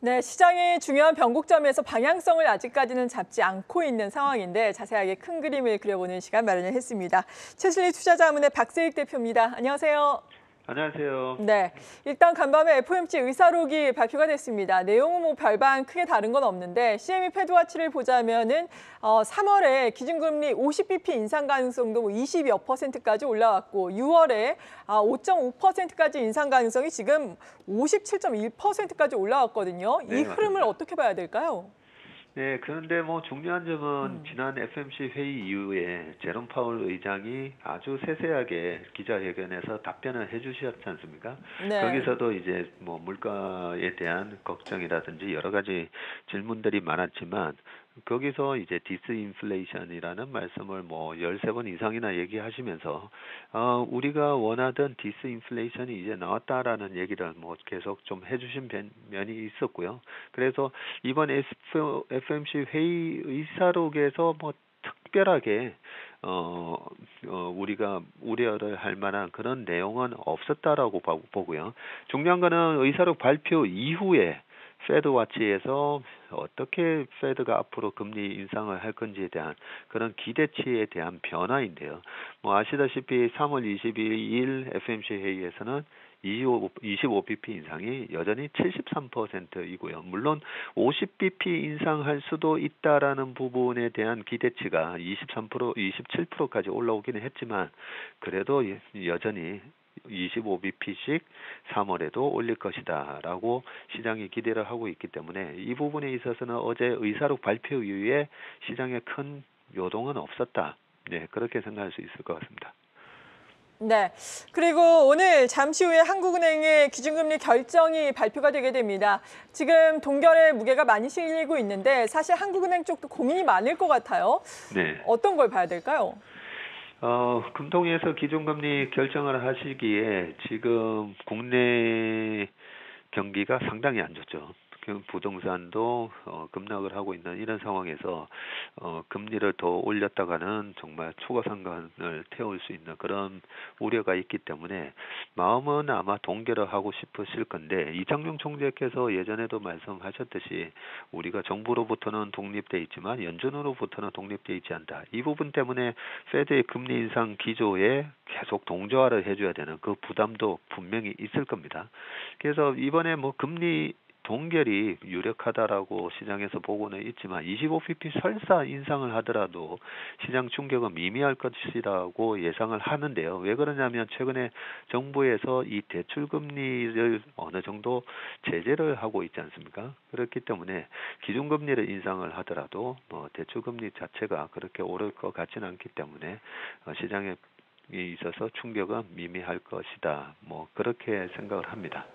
네, 시장이 중요한 변곡점에서 방향성을 아직까지는 잡지 않고 있는 상황인데 자세하게 큰 그림을 그려보는 시간 마련을 했습니다. 최실리 투자자문의 박세익 대표입니다. 안녕하세요. 안녕하세요. 네, 일단 간밤에 FOMC 의사록이 발표가 됐습니다. 내용은 뭐 별반 크게 다른 건 없는데 CME 패드와치를 보자면은 3월에 기준금리 50bp 인상 가능성도 뭐 20여 %까지 올라왔고 6월에 5.5%까지 인상 가능성이 지금 57.1%까지 올라왔거든요. 이 네, 흐름을 맞습니다. 어떻게 봐야 될까요? 네, 그런데 뭐 중요한 점은 지난 FMC 회의 이후에 제롬 파월 의장이 아주 세세하게 기자회견에서 답변을 해주셨지 않습니까? 네. 거기서도 이제 뭐 물가에 대한 걱정이라든지 여러 가지 질문들이 많았지만 거기서 이제 디스인플레이션이라는 말씀을 뭐 13번 이상이나 얘기하시면서 우리가 원하던 디스인플레이션이 이제 나왔다라는 얘기를 뭐 계속 좀 해주신 면이 있었고요. 그래서 이번 FMC 회의 의사록에서 뭐 특별하게 우리가 우려를 할 만한 그런 내용은 없었다라고 보고요. 중요한 거는 의사록 발표 이후에 패드와치에서 어떻게 패드가 앞으로 금리 인상을 할 건지에 대한 그런 기대치에 대한 변화인데요. 뭐 아시다시피 3월 22일 FMC 회의에서는 25bp 인상이 여전히 73%이고요. 물론 50bp 인상할 수도 있다라는 부분에 대한 기대치가 23%, 27%까지 올라오기는 했지만 그래도 여전히 25bp씩 3월에도 올릴 것이다라고 시장이 기대를 하고 있기 때문에 이 부분에 있어서는 어제 의사록 발표 이후에 시장에 큰 요동은 없었다. 네, 그렇게 생각할 수 있을 것 같습니다. 네. 그리고 오늘 잠시 후에 한국은행의 기준금리 결정이 발표가 되게 됩니다. 지금 동결의 무게가 많이 실리고 있는데 사실 한국은행 쪽도 고민이 많을 것 같아요. 네. 어떤 걸 봐야 될까요? 금통위에서 기준금리 결정을 하시기에 지금 국내 경기가 상당히 안 좋죠. 부동산도 급락을 하고 있는 이런 상황에서 금리를 더 올렸다가는 정말 추가상간을 태울 수 있는 그런 우려가 있기 때문에 마음은 아마 동결을 하고 싶으실 건데 이창용 총재께서 예전에도 말씀하셨듯이 우리가 정부로부터는 독립돼 있지만 연준으로부터는 독립돼 있지 않다. 이 부분 때문에 페드의 금리 인상 기조에 계속 동조화를 해줘야 되는 그 부담도 분명히 있을 겁니다. 그래서 이번에 뭐 금리 동결이 유력하다라고 시장에서 보고는 있지만 25bp 설사 인상을 하더라도 시장 충격은 미미할 것이라고 예상을 하는데요. 왜 그러냐면 최근에 정부에서 이 대출 금리를 어느 정도 제재를 하고 있지 않습니까? 그렇기 때문에 기준금리를 인상을 하더라도 뭐 대출 금리 자체가 그렇게 오를 것 같지는 않기 때문에 시장에 있어서 충격은 미미할 것이다. 뭐 그렇게 생각을 합니다.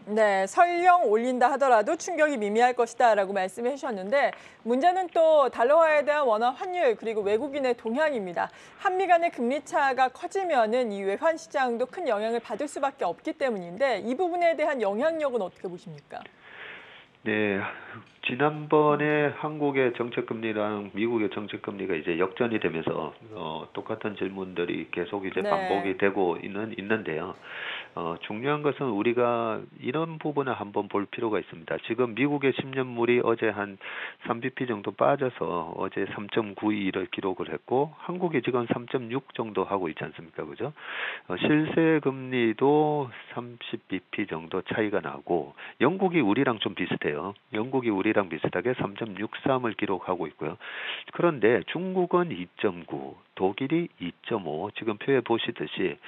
네, 설령 올린다 하더라도 충격이 미미할 것이다라고 말씀해 주셨는데 문제는 또 달러화에 대한 원화 환율 그리고 외국인의 동향입니다. 한미 간의 금리 차가 커지면은 이 외환 시장도 큰 영향을 받을 수밖에 없기 때문인데 이 부분에 대한 영향력은 어떻게 보십니까? 네, 지난번에 한국의 정책금리랑 미국의 정책금리가 이제 역전이 되면서 똑같은 질문들이 계속 이제 네. 반복이 되고 있는데요. 중요한 것은 우리가 이런 부분을 한번 볼 필요가 있습니다. 지금 미국의 10년물이 어제 한 3bp 정도 빠져서 어제 3.92를 기록을 했고 한국이 지금 3.6 정도 하고 있지 않습니까? 그죠? 실세 금리도 30bp 정도 차이가 나고 영국이 우리랑 좀 비슷해요. 영국이 우리랑 비슷하게 3.63을 기록하고 있고요. 그런데 중국은 2.9, 독일이 2.5, 지금 표에 보시듯이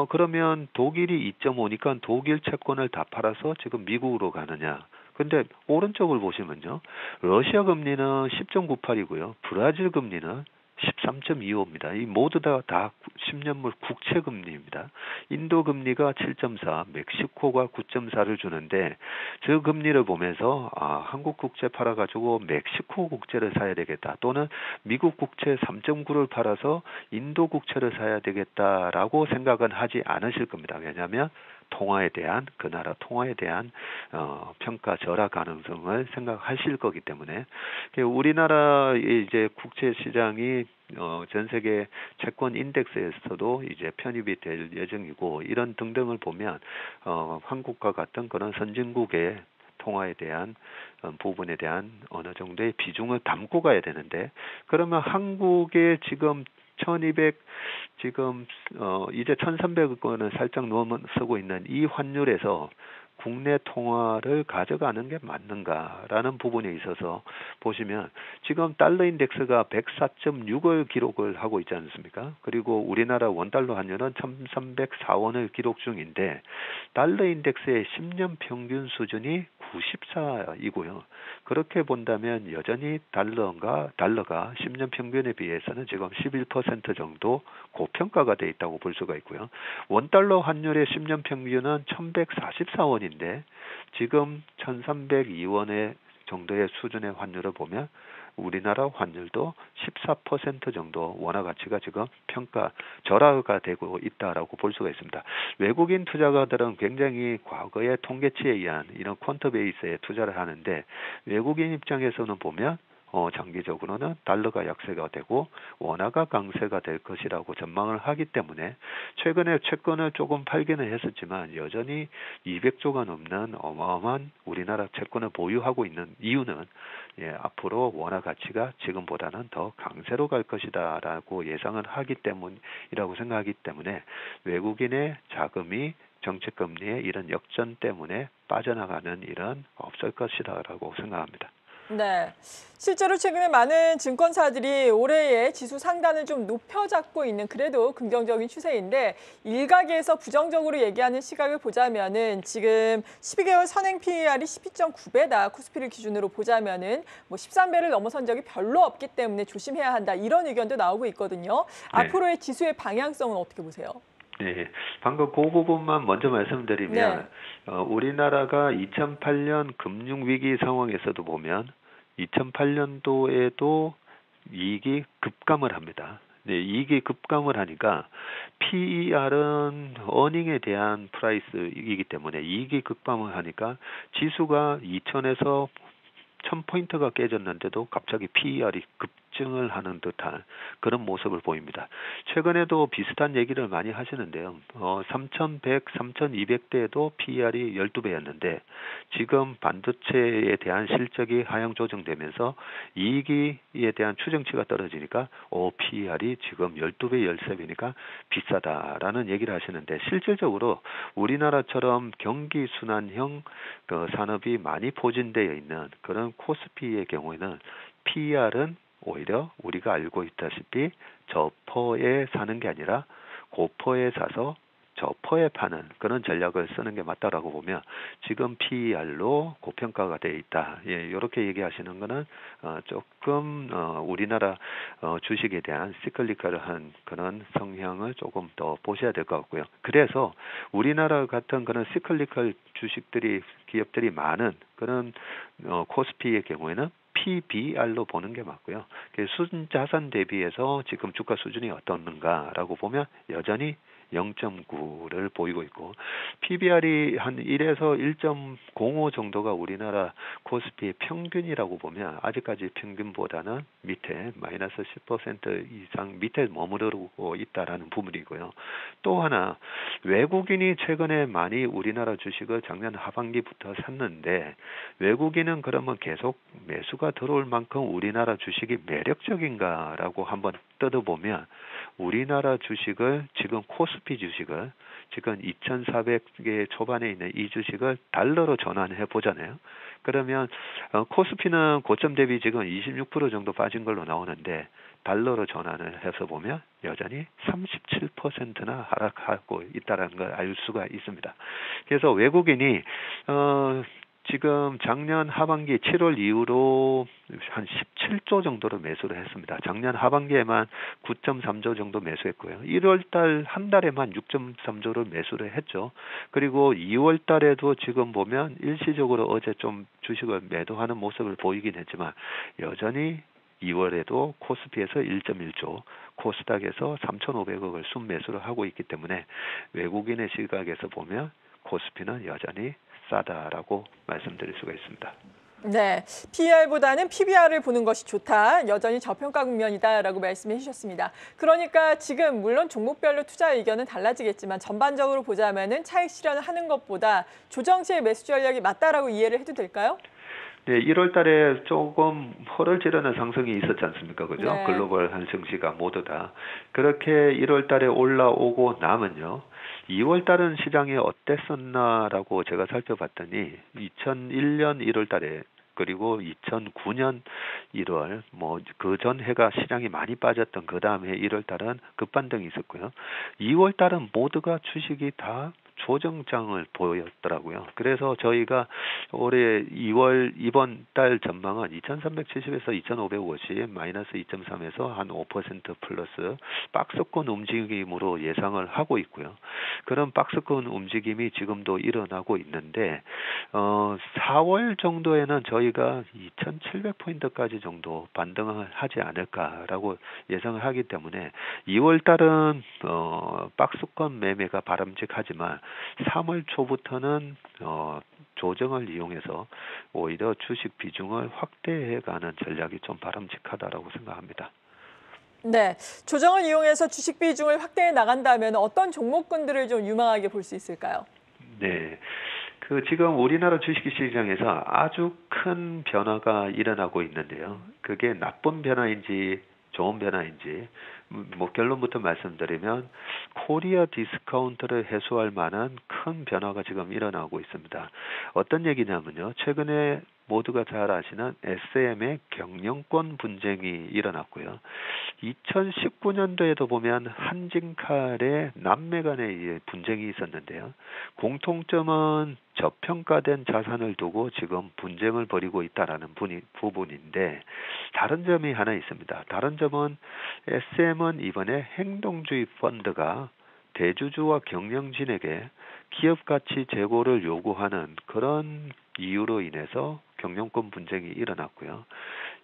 그러면 독일이 2.5니까 독일 채권을 다 팔아서 지금 미국으로 가느냐? 근데 오른쪽을 보시면요. 러시아 금리는 10.98이고요. 브라질 금리는 13.25입니다. 이 모두 다 10년물 국채 금리입니다. 인도 금리가 7.4, 멕시코가 9.4를 주는데 저 금리를 보면서 한국 국채 팔아가지고 멕시코 국채를 사야 되겠다. 또는 미국 국채 3.9를 팔아서 인도 국채를 사야 되겠다라고 생각은 하지 않으실 겁니다. 왜냐하면 그 나라 통화에 대한 평가 절하 가능성을 생각하실 거기 때문에 우리나라의 이제 국채 시장이 전 세계 채권 인덱스에서도 이제 편입이 될 예정이고 이런 등등을 보면 한국과 같은 그런 선진국의 통화에 대한 부분에 대한 어느 정도의 비중을 담고 가야 되는데, 그러면 한국의 지금 1200 지금 이제 1300원을 살짝 넘어서고 있는 이 환율에서 국내 통화를 가져가는 게 맞는가라는 부분에 있어서 보시면, 지금 달러 인덱스가 104.6을 기록을 하고 있지 않습니까? 그리고 우리나라 원달러 환율은 1304원을 기록 중인데, 달러 인덱스의 10년 평균 수준이 94이고요. 그렇게 본다면 여전히 달러가 10년 평균에 비해서는 지금 11% 정도 고평가가 돼 있다고 볼 수가 있고요. 원달러 환율의 10년 평균은 1144원인데 지금 1302원의 정도의 수준의 환율을 보면 우리나라 환율도 14% 정도 원화 가치가 지금 절하가 되고 있다라고 볼 수가 있습니다. 외국인 투자가들은 굉장히 과거의 통계치에 의한 이런 퀀터 베이스에 투자를 하는데, 외국인 입장에서는 보면 장기적으로는 달러가 약세가 되고 원화가 강세가 될 것이라고 전망을 하기 때문에 최근에 채권을 조금 팔기는 했었지만 여전히 200조가 넘는 어마어마한 우리나라 채권을 보유하고 있는 이유는 앞으로 원화 가치가 지금보다는 더 강세로 갈 것이다라고 예상을 하기 때문이라고 생각하기 때문에 외국인의 자금이 정책금리의 이런 역전 때문에 빠져나가는 일은 없을 것이다라고 생각합니다. 네. 실제로 최근에 많은 증권사들이 올해의 지수 상단을 좀 높여 잡고 있는 그래도 긍정적인 추세인데, 일각에서 부정적으로 얘기하는 시각을 보자면은 지금 12개월 선행 PER이 12.9배다. 코스피를 기준으로 보자면은 13배를 넘어선 적이 별로 없기 때문에 조심해야 한다. 이런 의견도 나오고 있거든요. 네. 앞으로의 지수의 방향성은 어떻게 보세요? 네, 방금 그 부분만 먼저 말씀드리면, 우리나라가 2008년 금융위기 상황에서도 보면 2008년도에도 이익이 급감을 합니다. 네, 이익이 급감을 하니까 PER은 어닝에 대한 프라이스이기 때문에 이익이 급감을 하니까 지수가 2000에서 1000포인트가 깨졌는데도 갑자기 PER이 급증을 하는 듯한 그런 모습을 보입니다. 최근에도 비슷한 얘기를 많이 하시는데요. 3100, 3200대에도 PER이 12배였는데 지금 반도체에 대한 실적이 하향 조정되면서 이익에 대한 추정치가 떨어지니까 PER이 지금 12배, 13배니까 비싸다라는 얘기를 하시는데, 실질적으로 우리나라처럼 경기 순환형 산업이 많이 포진되어 있는 그런 코스피의 경우에는 PER은 오히려 우리가 알고 있다시피 저퍼에 사는 게 아니라 고퍼에 사서 저퍼에 파는 그런 전략을 쓰는 게 맞다라고 보면, 지금 PER로 고평가가 돼 있다. 이렇게 얘기하시는 거는 조금 우리나라 주식에 대한 시클리컬한 그런 성향을 조금 더 보셔야 될 것 같고요. 그래서 우리나라 같은 그런 시클리컬 기업들이 많은 그런 코스피의 경우에는 PBR로 보는 게 맞고요. 순자산 대비해서 지금 주가 수준이 어떻는가라고 보면 여전히 0.9를 보이고 있고, PBR이 한 1에서 1.05 정도가 우리나라 코스피의 평균이라고 보면 아직까지 평균보다는 밑에 마이너스 10% 이상 밑에 머무르고 있다라는 부분이고요. 또 하나, 외국인이 최근에 많이 우리나라 주식을 작년 하반기부터 샀는데, 외국인은 그러면 계속 매수가 들어올 만큼 우리나라 주식이 매력적인가라고 한번 뜯어보면, 우리나라 주식을 지금 코스피 주식을 지금 2,400개 초반에 있는 이 주식을 달러로 전환해 보잖아요. 그러면 코스피는 고점 대비 지금 26% 정도 빠진 걸로 나오는데, 달러로 전환을 해서 보면 여전히 37%나 하락하고 있다는 걸 알 수가 있습니다. 그래서 외국인이 지금 작년 하반기 7월 이후로 한 17조 정도로 매수를 했습니다. 작년 하반기에만 9.3조 정도 매수했고요. 1월 달 한 달에만 6.3조를 매수를 했죠. 그리고 2월 달에도 지금 보면 일시적으로 어제 좀 주식을 매도하는 모습을 보이긴 했지만 여전히 2월에도 코스피에서 1.1조, 코스닥에서 3,500억을 순매수를 하고 있기 때문에 외국인의 시각에서 보면 코스피는 여전히 싸다라고 말씀드릴 수가 있습니다. 네, PER보다는 PBR을 보는 것이 좋다. 여전히 저평가 국면이다라고 말씀해 주셨습니다. 그러니까 지금 물론 종목별로 투자 의견은 달라지겠지만 전반적으로 보자면은 차익 실현을 하는 것보다 조정 시의 매수 전략이 맞다라고 이해를 해도 될까요? 네, 1월 달에 조금 허를 찌르는 상승이 있었지 않습니까? 그죠? 네. 글로벌 한 증시가 모두 다. 그렇게 1월 달에 올라오고 나면요. 2월 달은 시장이 어땠었나라고 제가 살펴봤더니 2001년 1월 달에 그리고 2009년 1월 뭐 그 전 해가 시장이 많이 빠졌던 그 다음 해 1월 달은 급반등이 있었고요. 2월 달은 모두가 주식이 다 조정장을 보였더라고요. 그래서 저희가 올해 2월 이번 달 전망은 2370에서 2550 마이너스 2.3에서 한 5% 플러스 박스권 움직임으로 예상을 하고 있고요. 그런 박스권 움직임이 지금도 일어나고 있는데 4월 정도에는 저희가 2700포인트까지 정도 반등을 하지 않을까라고 예상을 하기 때문에 2월 달은 박스권 매매가 바람직하지만 3월 초부터는 조정을 이용해서 오히려 주식 비중을 확대해가는 전략이 좀 바람직하다라고 생각합니다. 네, 조정을 이용해서 주식 비중을 확대해 나간다면 어떤 종목군들을 좀 유망하게 볼 수 있을까요? 네. 지금 우리나라 주식시장에서 아주 큰 변화가 일어나고 있는데요. 그게 나쁜 변화인지 좋은 변화인지 뭐 결론부터 말씀드리면 코리아 디스카운트를 해소할 만한 큰 변화가 지금 일어나고 있습니다. 어떤 얘기냐면요. 최근에 모두가 잘 아시는 SM의 경영권 분쟁이 일어났고요. 2019년도에도 보면 한진칼의 남매 간의 분쟁이 있었는데요. 공통점은 저평가된 자산을 두고 지금 분쟁을 벌이고 있다라는 부분인데 다른 점이 하나 있습니다. 다른 점은 SM은 이번에 행동주의 펀드가 대주주와 경영진에게 기업 가치 재고를 요구하는 그런 이유로 인해서 경영권 분쟁이 일어났고요.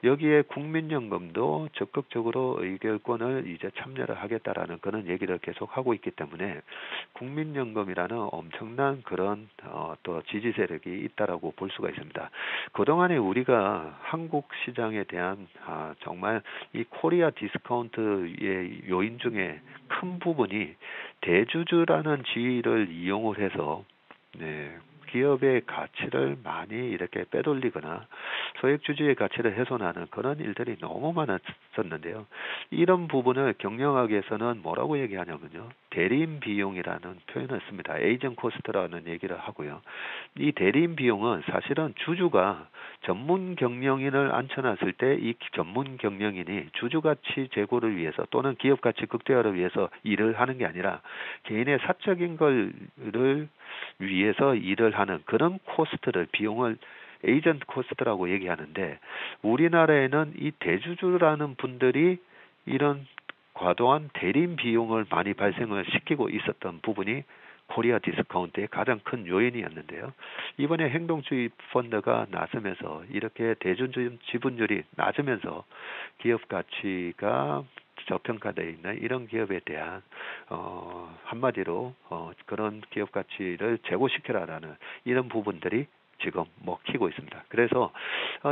여기에 국민연금도 적극적으로 의결권을 이제 참여를 하겠다라는 그런 얘기를 계속 하고 있기 때문에 국민연금이라는 엄청난 그런 또 지지 세력이 있다라고 볼 수가 있습니다. 그동안에 우리가 한국 시장에 대한 정말 이 코리아 디스카운트의 요인 중에 큰 부분이 대주주라는 지위를 이용을 해서 기업의 가치를 많이 이렇게 빼돌리거나 소액주주의 가치를 훼손하는 그런 일들이 너무 많았었는데요. 이런 부분을 경영학에서는 뭐라고 얘기하냐면요. 대리인 비용이라는 표현을 씁니다. 에이전 코스트라는 얘기를 하고요. 이 대리인 비용은 사실은 주주가 전문 경영인을 앉혀놨을 때 이 전문 경영인이 주주 가치 제고를 위해서 또는 기업 가치 극대화를 위해서 일을 하는 게 아니라 개인의 사적인 거를 위해서 일을 하는 그런 코스트를 비용을 에이전트 코스트라고 얘기하는데 우리나라에는 이 대주주라는 분들이 이런 과도한 대리인 비용을 많이 발생을 시키고 있었던 부분이 코리아 디스카운트의 가장 큰 요인이었는데요. 이번에 행동주의 펀드가 나서면서 이렇게 대주주 지분율이 낮으면서 기업 가치가 저평가되어 있는 이런 기업에 대한 한마디로 그런 기업 가치를 제고시켜라라는 이런 부분들이 지금 먹히고 있습니다. 그래서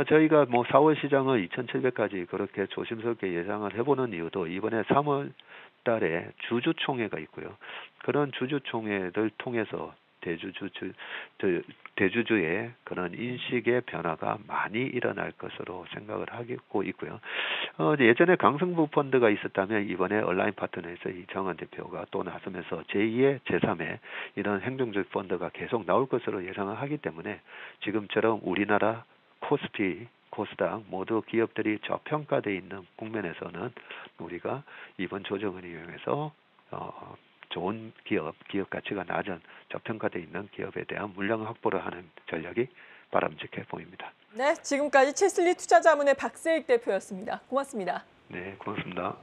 저희가 뭐 4월 시장을 2,700까지 그렇게 조심스럽게 예상을 해보는 이유도 이번에 3월 달에 주주총회가 있고요. 그런 주주총회를 통해서 대주주의 그런 인식의 변화가 많이 일어날 것으로 생각을 하고 있고요. 예전에 강승부 펀드가 있었다면 이번에 얼라인 파트너에서 이정환 대표가 또 나서면서 제2의 제3의 이런 행동주의 펀드가 계속 나올 것으로 예상을 하기 때문에 지금처럼 우리나라 코스피 코스닥 모두 기업들이 저평가되어 있는 국면에서는 우리가 이번 조정을 이용해서 좋은 기업 가치가 낮은 저평가되어 있는 기업에 대한 물량 확보를 하는 전략이 바람직해 보입니다. 네, 지금까지 채슬리 투자자문의 박세익 대표였습니다. 고맙습니다. 네, 고맙습니다.